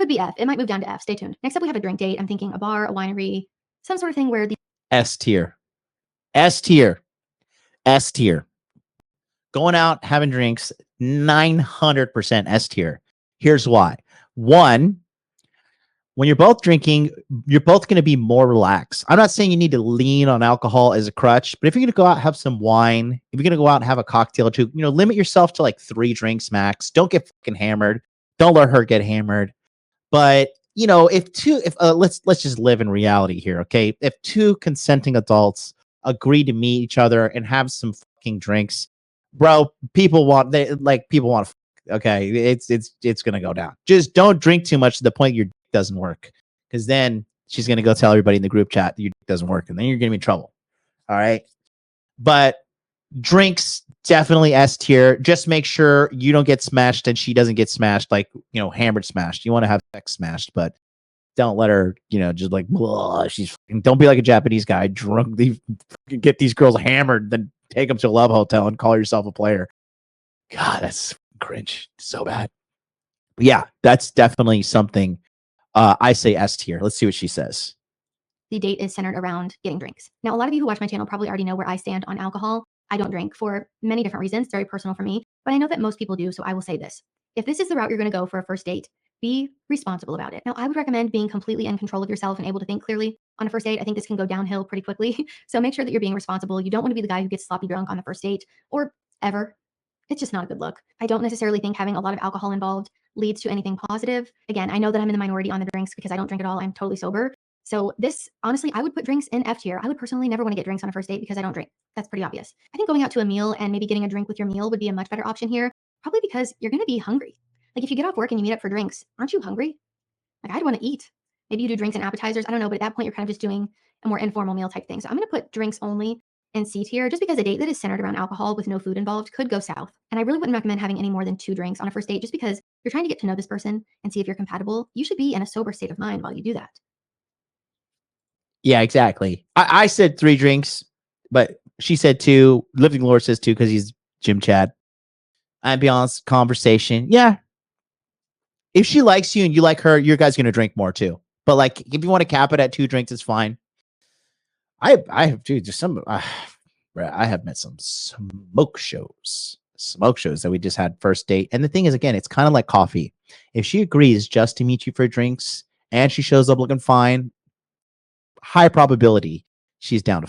could be F. It might move down to F. Stay tuned. Next up, we have a drink date. I'm thinking a bar, a winery, some sort of thing where the S tier. S tier. S tier. Going out, having drinks, 900% S tier. Here's why. One, when you're both drinking, you're both going to be more relaxed. I'm not saying you need to lean on alcohol as a crutch, but if you're going to go out and have some wine, if you're going to go out and have a cocktail or two, limit yourself to like 3 drinks max. Don't get fucking hammered. Don't let her get hammered. But let's just live in reality here, okay? If 2 consenting adults agree to meet each other and have some fucking drinks, bro, people want, okay? It's gonna go down. Just don't drink too much to the point your dick doesn't work, because then she's gonna go tell everybody in the group chat that your dick doesn't work, and then you're gonna be in trouble. All right, but drinks definitely S tier. Just make sure you don't get smashed and she doesn't get smashed, like hammered smashed. You want to have sex smashed, but don't let her just like don't be like a Japanese guy drunk. Get these girls hammered, then take them to a love hotel and call yourself a player. God, that's cringe. So bad. But yeah, that's definitely something. I say S tier. Let's see what she says. The date is centered around getting drinks. Now, a lot of you who watch my channel probably already know where I stand on alcohol. I don't drink for many different reasons. It's very personal for me, but I know that most people do. So I will say this. If this is the route you're going to go for a first date, be responsible about it. Now, I would recommend being completely in control of yourself and able to think clearly on a first date. I think this can go downhill pretty quickly. So make sure that you're being responsible. You don't want to be the guy who gets sloppy drunk on the first date or ever. It's just not a good look. I don't necessarily think having a lot of alcohol involved leads to anything positive. Again, I know that I'm in the minority on the drinks because I don't drink at all. I'm totally sober. So this, honestly, I would put drinks in F tier. I would personally never want to get drinks on a first date because I don't drink. That's pretty obvious. I think going out to a meal and maybe getting a drink with your meal would be a much better option here, probably because you're going to be hungry. Like if you get off work and you meet up for drinks, aren't you hungry? Like I'd want to eat. Maybe you do drinks and appetizers. I don't know, but at that point, you're kind of just doing a more informal meal type thing. So I'm going to put drinks only in C tier just because a date that is centered around alcohol with no food involved could go south. And I really wouldn't recommend having any more than 2 drinks on a first date just because you're trying to get to know this person and see if you're compatible. You should be in a sober state of mind while you do that. Yeah, exactly. I said 3 drinks, but she said 2. Living Lord says 2 because he's Jim Chad. Ambiance, conversation. Yeah. If she likes you and you like her, your guy's going to drink more too. But like, if you want to cap it at 2 drinks, it's fine. I have, dude, just I have met some smoke shows that we just had first date. And the thing is, again, it's kind of like coffee. If she agrees just to meet you for drinks and she shows up looking fine, high probability she's down to